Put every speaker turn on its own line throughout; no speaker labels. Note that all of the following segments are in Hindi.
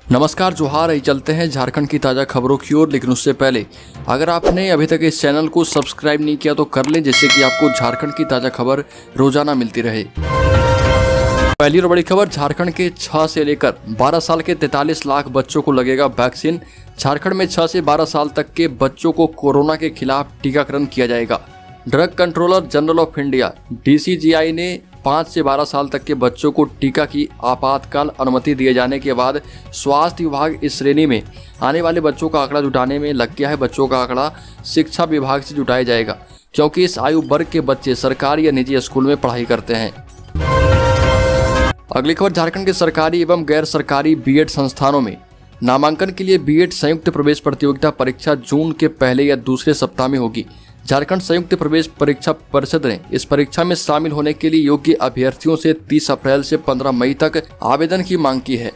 नमस्कार जोहार। ही चलते हैं झारखंड की ताज़ा खबरों की ओर, लेकिन उससे पहले अगर आपने अभी तक इस चैनल को सब्सक्राइब नहीं किया तो कर लें, जिससे कि आपको झारखंड की ताज़ा खबर रोजाना मिलती रहे। पहली और बड़ी खबर, झारखंड के 6 से लेकर 12 साल के 43 लाख बच्चों को लगेगा वैक्सीन। झारखंड में 6 से 12 साल तक के बच्चों को कोरोना के खिलाफ टीकाकरण किया जाएगा। Drug controller general of India DCGI ने 5 से 12 साल तक के बच्चों को टीका की आपातकाल अनुमति दिए जाने के बाद स्वास्थ्य विभाग इस श्रेणी में आने वाले बच्चों का आंकड़ा जुटाने में लग गया है। बच्चों का आंकड़ा शिक्षा विभाग से जुटाया जाएगा, क्योंकि इस आयु वर्ग के बच्चे सरकारी या निजी स्कूल में पढ़ाई करते हैं। अगली खबर, झारखंड के सरकारी एवं गैर सरकारी B.Ed संस्थानों में नामांकन के लिए B.Ed संयुक्त प्रवेश प्रतियोगिता परीक्षा जून के पहले या दूसरे सप्ताह में होगी। झारखंड संयुक्त प्रवेश परीक्षा परिषद ने इस परीक्षा में शामिल होने के लिए योग्य अभ्यर्थियों से 30 अप्रैल से 15 मई तक आवेदन की मांग की है।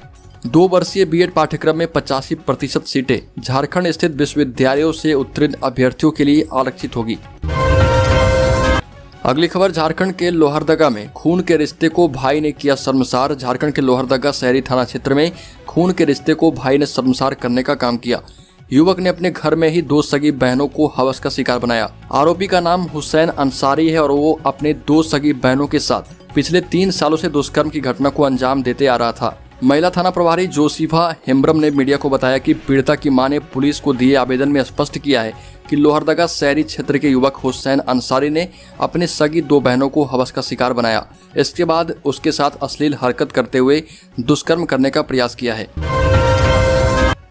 2 वर्षीय B.Ed पाठ्यक्रम में 85% सीटें झारखंड स्थित विश्वविद्यालयों से उत्तीर्ण अभ्यर्थियों के लिए आरक्षित होगी। अगली खबर, झारखंड के लोहरदगा में खून के रिश्ते को भाई ने किया शर्मसार। झारखंड के लोहरदगा शहरी थाना क्षेत्र में खून के रिश्ते को भाई ने शर्मसार करने का काम किया। युवक ने अपने घर में ही 2 सगी बहनों को हवस का शिकार बनाया। आरोपी का नाम हुसैन अंसारी है और वो अपने 2 सगी बहनों के साथ पिछले 3 सालों से दुष्कर्म की घटना को अंजाम देते आ रहा था। महिला थाना प्रभारी जोशीफा हेम्ब्रम ने मीडिया को बताया कि पीड़िता की मां ने पुलिस को दिए आवेदन में स्पष्ट किया है कि लोहरदगा शहरी क्षेत्र के युवक हुसैन अंसारी ने अपने सगी 2 बहनों को हवस का शिकार बनाया। इसके बाद उसके साथ अश्लील हरकत करते हुए दुष्कर्म करने का प्रयास किया है।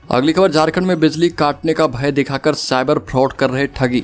अगली खबर, झारखंड में बिजली काटने का भय दिखाकर साइबर फ्रॉड कर रहे ठगी।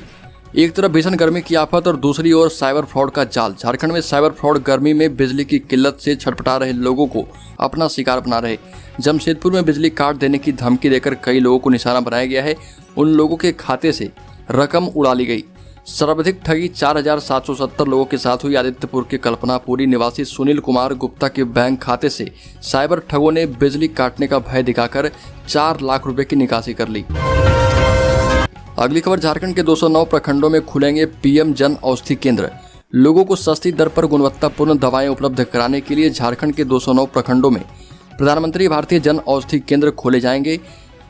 एक तरफ भीषण गर्मी की आफत और दूसरी ओर साइबर फ्रॉड का जाल। झारखंड में साइबर फ्रॉड गर्मी में बिजली की किल्लत से छटपटा रहे लोगों को अपना शिकार बना रहे। जमशेदपुर में बिजली काट देने की धमकी देकर कई लोगों को निशाना बनाया गया है। उन लोगों के खाते से रकम उड़ा ली गई। सर्वाधिक ठगी 4770 लोगों के साथ हुई। आदित्यपुर के कल्पनापुरी निवासी सुनील कुमार गुप्ता के बैंक खाते से साइबर ठगों ने बिजली काटने का भय दिखाकर 4 लाख रुपए की निकासी कर ली। अगली खबर, झारखंड के 209 प्रखंडों में खुलेंगे PM जन औषधि केंद्र। लोगों को सस्ती दर पर गुणवत्तापूर्ण दवाएं उपलब्ध कराने के लिए झारखंड के 209 प्रखंडों में प्रधानमंत्री भारतीय जन औषधि केंद्र खोले जाएंगे।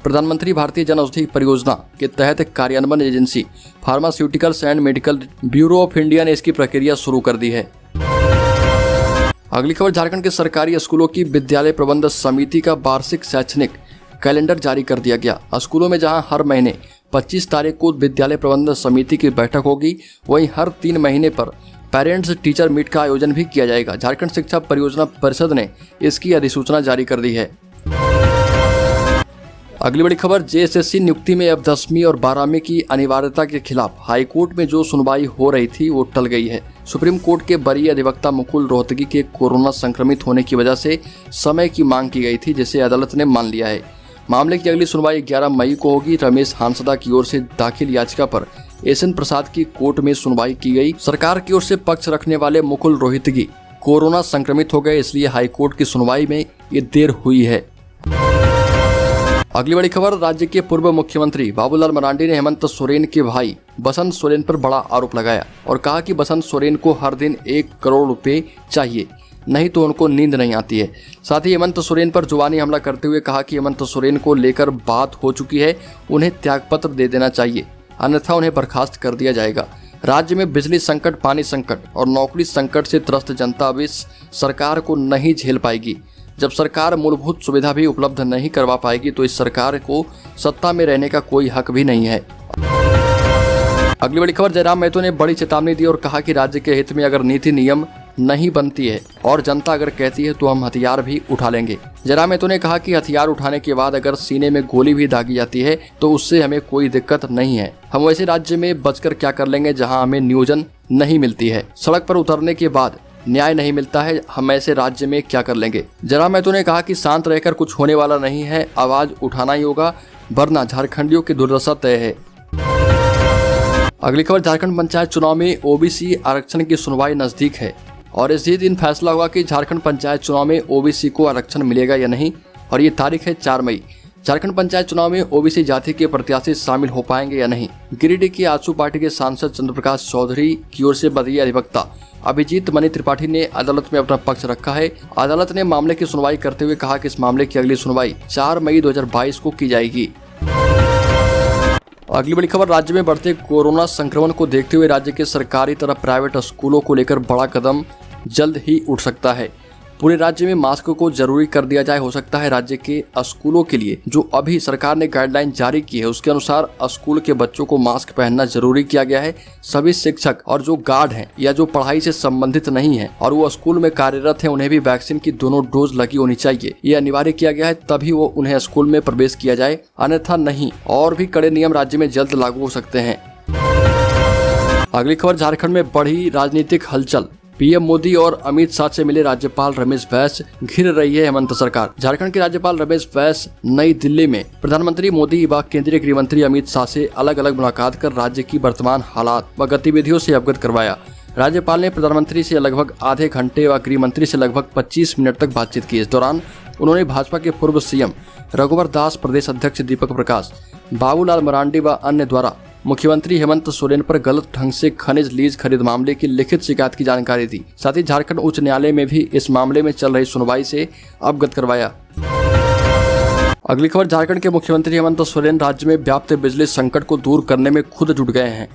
प्रधानमंत्री भारतीय जन औषधि परियोजना के तहत कार्यान्वयन agency pharmaceuticals and medical bureau of India ने इसकी प्रक्रिया शुरू कर दी है। अगली खबर, झारखंड के सरकारी स्कूलों की विद्यालय प्रबंध समिति का वार्षिक शैक्षणिक कैलेंडर जारी कर दिया गया। स्कूलों में जहां हर महीने 25 तारीख को विद्यालय प्रबंध समिति की बैठक होगी, वहीं हर 3 महीने पर पेरेंट्स टीचर मीट का आयोजन भी किया जाएगा। झारखंड शिक्षा परियोजना परिषद ने इसकी अधिसूचना जारी कर दी है। अगली बड़ी खबर, JSSC नियुक्ति में अब 10वीं और 12वीं की अनिवार्यता के खिलाफ हाईकोर्ट में जो सुनवाई हो रही थी वो टल गई है। सुप्रीम कोर्ट के वरीय अधिवक्ता मुकुल रोहतगी के कोरोना संक्रमित होने की वजह से समय की मांग की गई थी, जिसे अदालत ने मान लिया है। मामले की अगली सुनवाई 11 मई को होगी। रमेश हांसदा की ओर से दाखिल याचिका पर SN प्रसाद की कोर्ट में सुनवाई की गई। सरकार की ओर से पक्ष रखने वाले मुकुल रोहतगी कोरोना संक्रमित हो गए, इसलिए हाईकोर्ट की सुनवाई में ये देर हुई है। अगली बड़ी खबर, राज्य के पूर्व मुख्यमंत्री बाबूलाल मरांडी ने हेमंत सोरेन के भाई बसंत सोरेन पर बड़ा आरोप लगाया और कहा कि बसंत सोरेन को हर दिन 1 करोड़ रुपए चाहिए, नहीं तो उनको नींद नहीं आती है। साथ ही हेमंत सोरेन पर जुबानी हमला करते हुए कहा कि हेमंत सोरेन को लेकर बात हो चुकी है, उन्हें त्यागपत्र दे देना चाहिए, अन्यथा उन्हें बर्खास्त कर दिया जाएगा। राज्य में बिजली संकट, पानी संकट और नौकरी संकट से त्रस्त जनता अब इस सरकार को नहीं झेल पाएगी। जब सरकार मूलभूत सुविधा भी उपलब्ध नहीं करवा पाएगी तो इस सरकार को सत्ता में रहने का कोई हक भी नहीं है। अगली बड़ी खबर, जयराम महतो ने बड़ी चेतावनी दी और कहा कि राज्य के हित में अगर नीति नियम नहीं बनती है और जनता अगर कहती है तो हम हथियार भी उठा लेंगे। जयराम महतो ने कहा कि हथियार उठाने के बाद अगर सीने में गोली भी दागी जाती है तो उससे हमें कोई दिक्कत नहीं है। हम वैसे राज्य में बचकर क्या कर लेंगे जहां हमें नियोजन नहीं मिलती है, सड़क पर उतरने के बाद न्याय नहीं मिलता है, हम ऐसे राज्य में क्या कर लेंगे। जयराम महतो ने कहा कि शांत रहकर कुछ होने वाला नहीं है, आवाज उठाना ही होगा, वरना झारखंडियों की दुर्दशा तय है। अगली खबर, झारखंड पंचायत चुनाव में OBC आरक्षण की सुनवाई नजदीक है और इसी दिन फैसला होगा कि झारखंड पंचायत चुनाव में OBC को आरक्षण मिलेगा या नहीं, और ये तारीख है 4 मई। झारखंड पंचायत चुनाव में ओबीसी जाति के प्रत्याशी शामिल हो पाएंगे या नहीं। गिरिडीह की आजसू पार्टी के सांसद चंद्र प्रकाश चौधरी की ओर से बतौर अधिवक्ता अभिजीत मनी त्रिपाठी ने अदालत में अपना पक्ष रखा है। अदालत ने मामले की सुनवाई करते हुए कहा कि इस मामले की अगली सुनवाई 4 मई 2022 को की जाएगी। अगली बड़ी खबर, राज्य में बढ़ते कोरोना संक्रमण को देखते हुए राज्य के सरकारी तथा प्राइवेट स्कूलों को लेकर बड़ा कदम जल्द ही उठ सकता है। पूरे राज्य में मास्क को जरूरी कर दिया जाए। हो सकता है राज्य के स्कूलों के लिए जो अभी सरकार ने गाइडलाइन जारी की है उसके अनुसार स्कूल के बच्चों को मास्क पहनना जरूरी किया गया है। सभी शिक्षक और जो गार्ड हैं या जो पढ़ाई से संबंधित नहीं है और वो स्कूल में कार्यरत हैं उन्हें भी वैक्सीन की दोनों डोज लगी होनी चाहिए। ये अनिवार्य किया गया है, तभी वो उन्हें स्कूल में प्रवेश किया जाए, अन्यथा नहीं। और भी कड़े नियम राज्य में जल्द लागू हो सकते हैं। अगली खबर, झारखंड में बढ़ी राजनीतिक हलचल। पीएम मोदी और अमित शाह से मिले राज्यपाल रमेश बैस, घिर रही है हेमंत सरकार। झारखंड के राज्यपाल रमेश बैस नई दिल्ली में प्रधानमंत्री मोदी व केंद्रीय गृह मंत्री अमित शाह से अलग अलग मुलाकात कर राज्य की वर्तमान हालात व गतिविधियों से अवगत करवाया। राज्यपाल ने प्रधानमंत्री से लगभग आधे घंटे व गृह मंत्री से लगभग 25 मिनट तक बातचीत की। इस दौरान उन्होंने भाजपा के पूर्व सीएम रघुवर दास, प्रदेश अध्यक्ष दीपक प्रकाश, बाबूलाल मरांडी व अन्य द्वारा मुख्यमंत्री हेमंत सोरेन पर गलत ढंग से खनिज लीज खरीद मामले की लिखित शिकायत की जानकारी दी। साथ ही झारखंड उच्च न्यायालय में भी इस मामले में चल रही सुनवाई से अवगत करवाया। अगली खबर, झारखंड के मुख्यमंत्री हेमंत सोरेन राज्य में व्याप्त बिजली संकट को दूर करने में खुद जुट गए हैं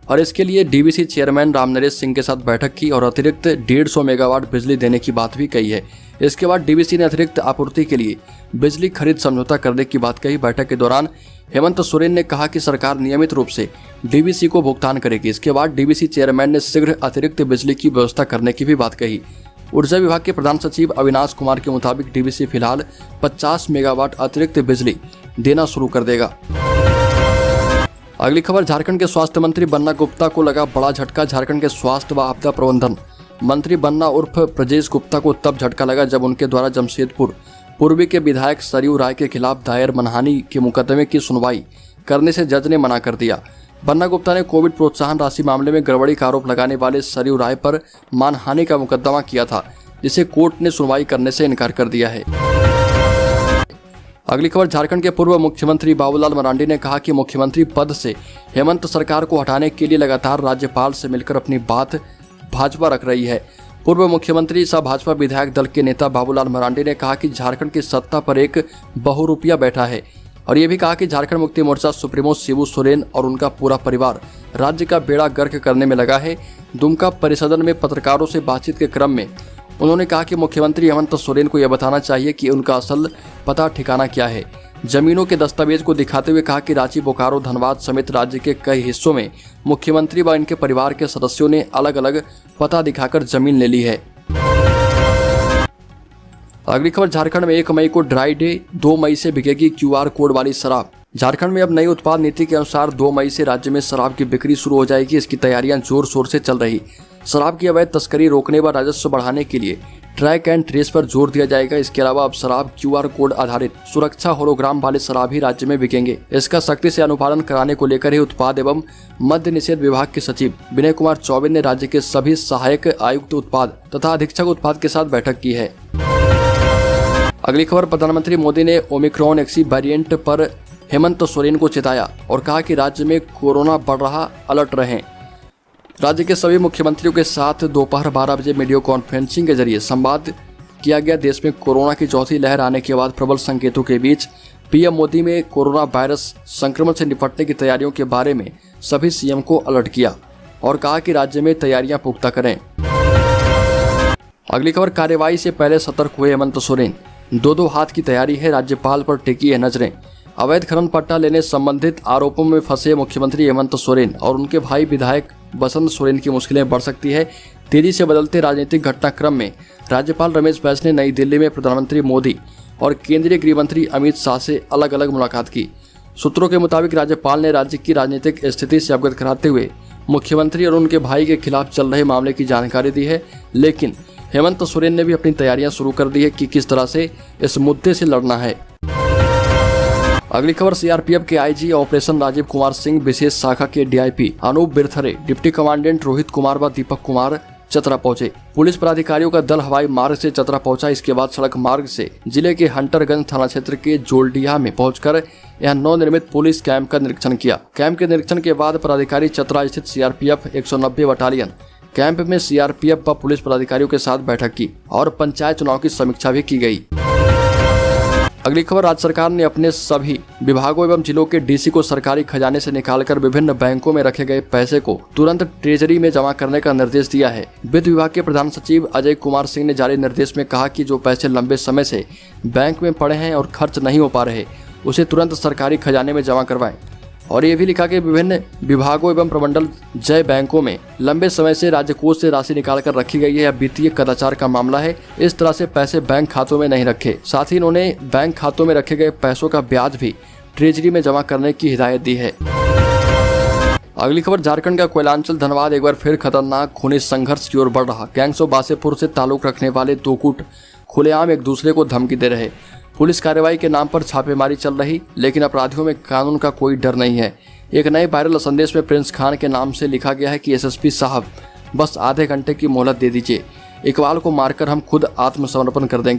और इसके लिए डीवीसी चेयरमैन रामनरेश सिंह के साथ बैठक की और अतिरिक्त 150 मेगावाट बिजली देने की बात भी कही है। इसके बाद डीवीसी ने अतिरिक्त आपूर्ति के लिए बिजली खरीद समझौता करने की बात कही। बैठक के दौरान हेमंत सोरेन ने कहा कि सरकार नियमित रूप से डीवीसी को भुगतान करेगी। इसके बाद डीवीसी चेयरमैन ने शीघ्र अतिरिक्त बिजली की व्यवस्था करने की भी बात कही। ऊर्जा विभाग के प्रधान सचिव अविनाश कुमार के मुताबिक डीवीसी फिलहाल 50 मेगावाट अतिरिक्त बिजली देना शुरू कर देगा। अगली खबर, झारखंड के स्वास्थ्य मंत्री बन्ना गुप्ता को लगा बड़ा झटका। झारखंड के स्वास्थ्य व आपदा प्रबंधन मंत्री बन्ना उर्फ ब्रजेश गुप्ता को तब झटका लगा जब उनके द्वारा जमशेदपुर पूर्वी के विधायक सरयू राय के खिलाफ दायर मानहानि के मुकदमे की सुनवाई करने से जज ने मना कर दिया। बन्ना गुप्ता ने कोविड प्रोत्साहन राशि मामले में गड़बड़ी का आरोप लगाने वाले सरयू राय पर मानहानि का मुकदमा किया था, जिसे कोर्ट ने सुनवाई करने से इनकार कर दिया है। अगली खबर, झारखंड के पूर्व मुख्यमंत्री बाबूलाल मरांडी ने कहा कि मुख्यमंत्री पद से हेमंत सरकार को हटाने के लिए लगातार राज्यपाल से मिलकर अपनी बात भाजपा रख रही है। पूर्व मुख्यमंत्री सह भाजपा विधायक दल के नेता बाबूलाल मरांडी ने कहा कि झारखंड की सत्ता पर एक बहुरूपिया बैठा है और ये भी कहा कि झारखंड मुक्ति मोर्चा सुप्रीमो शिबू सोरेन और उनका पूरा परिवार राज्य का बेड़ा गर्क करने में लगा है। दुमका परिसदन में पत्रकारों से बातचीत के क्रम में उन्होंने कहा कि मुख्यमंत्री हेमंत सोरेन को यह बताना चाहिए कि उनका असल पता ठिकाना क्या है। जमीनों के दस्तावेज को दिखाते हुए कहा कि रांची, बोकारो, धनबाद समेत राज्य के कई हिस्सों में मुख्यमंत्री व इनके परिवार के सदस्यों ने अलग अलग पता दिखाकर जमीन ले ली है। अगली खबर, झारखंड में 1 मई को ड्राई डे, 2 मई से बिकेगी QR कोड वाली शराब। झारखंड में अब नई उत्पाद नीति के अनुसार 2 मई से राज्य में शराब की बिक्री शुरू हो जाएगी। इसकी तैयारियां जोर शोर से चल रही। शराब की अवैध तस्करी रोकने व राजस्व बढ़ाने के लिए ट्रैक एंड ट्रेस पर जोर दिया जाएगा। इसके अलावा अब शराब QR कोड आधारित सुरक्षा होलोग्राम वाले शराब ही राज्य में बिकेंगे। इसका सख्ती से अनुपालन कराने को लेकर ही उत्पाद एवं मद्य निषेध विभाग के सचिव विनय कुमार चौबे ने राज्य के सभी सहायक आयुक्त उत्पाद तथा अधीक्षक उत्पाद के साथ बैठक की है। अगली खबर, प्रधानमंत्री मोदी ने ओमिक्रॉन XE वेरिएंट पर हेमंत सोरेन को चेताया और कहा कि राज्य में कोरोना बढ़ रहा, अलर्ट रहें। राज्य के सभी मुख्यमंत्रियों के साथ दोपहर 12 बजे वीडियो कॉन्फ्रेंसिंग के जरिए संवाद किया गया। देश में कोरोना की चौथी लहर आने के बाद प्रबल संकेतों के बीच पीएम मोदी ने कोरोना वायरस संक्रमण से निपटने की तैयारियों के बारे में सभी सीएम को अलर्ट किया और कहा कि राज्य में तैयारियां पुख्ता करें। अगली खबर, कार्यवाही से पहले सतर्क हुए हेमंत सोरेन, 2 हाथ की तैयारी है, राज्यपाल पर टिकी है नजरें। अवैध खनन पट्टा लेने संबंधित आरोपों में फंसे मुख्यमंत्री हेमंत सोरेन और उनके भाई विधायक बसंत सोरेन की मुश्किलें बढ़ सकती है। तेजी से बदलते राजनीतिक घटनाक्रम में राज्यपाल रमेश बैस ने नई दिल्ली में प्रधानमंत्री मोदी और केंद्रीय गृह मंत्री अमित शाह से अलग अलग मुलाकात की। सूत्रों के मुताबिक राज्यपाल ने राज्य की राजनीतिक स्थिति से अवगत कराते हुए मुख्यमंत्री और उनके भाई के खिलाफ चल रहे मामले की जानकारी दी है। लेकिन हेमंत सोरेन ने भी अपनी तैयारियां शुरू कर दी है कि किस तरह से इस मुद्दे से लड़ना है। अगली खबर, सीआरपीएफ के आईजी ऑपरेशन राजीव कुमार सिंह, विशेष शाखा के DIP Anoop Birthare, deputy commandant Rohit Kumar व दीपक कुमार चतरा पहुंचे। पुलिस पदाधिकारियों का दल हवाई मार्ग से चतरा पहुंचा। इसके बाद सड़क मार्ग से जिले के हंटरगंज थाना क्षेत्र के जोलडीहा में पहुंचकर यहां नवनिर्मित पुलिस कैंप का निरीक्षण किया। कैंप के निरीक्षण के बाद पदाधिकारी चतरा स्थित सीआरपीएफ 190 बटालियन कैंप में सीआरपीएफ व पुलिस पदाधिकारियों के साथ बैठक की और पंचायत चुनाव की समीक्षा भी की गई। अगली खबर, राज्य सरकार ने अपने सभी विभागों एवं जिलों के डीसी को सरकारी खजाने से निकालकर विभिन्न बैंकों में रखे गए पैसे को तुरंत ट्रेजरी में जमा करने का निर्देश दिया है। वित्त विभाग के प्रधान सचिव अजय कुमार सिंह ने जारी निर्देश में कहा कि जो पैसे लंबे समय से बैंक में पड़े हैं और खर्च नहीं हो पा रहे, उसे तुरंत सरकारी खजाने में जमा करवाएं। और ये भी लिखा कि विभिन्न विभागों एवं प्रमंडल जय बैंकों में लंबे समय से राज्य कोष से राशि निकालकर रखी गई है। यह वित्तीय कदाचार का मामला है। इस तरह से पैसे बैंक खातों में नहीं रखे। साथ ही इन्होंने बैंक खातों में रखे गए पैसों का ब्याज भी ट्रेजरी में जमा करने की हिदायत दी है। अगली खबर, झारखंड का कोयलांचल धनबाद एक बार फिर खतरनाक खूनी संघर्ष की ओर बढ़ रहा। गैंग्स ऑफ वासेपुर से ताल्लुक रखने वाले दो गुट खुलेआम एक दूसरे को धमकी दे रहे। पुलिस कार्रवाई के नाम पर छापेमारी चल रही, लेकिन अपराधियों में कानून का कोई डर नहीं है। एक नए वायरल संदेश में प्रिंस खान के नाम से लिखा गया है कि एसएसपी साहब बस आधे घंटे की मोहलत दे दीजिए, इकबाल को मारकर हम खुद आत्मसमर्पण कर देंगे।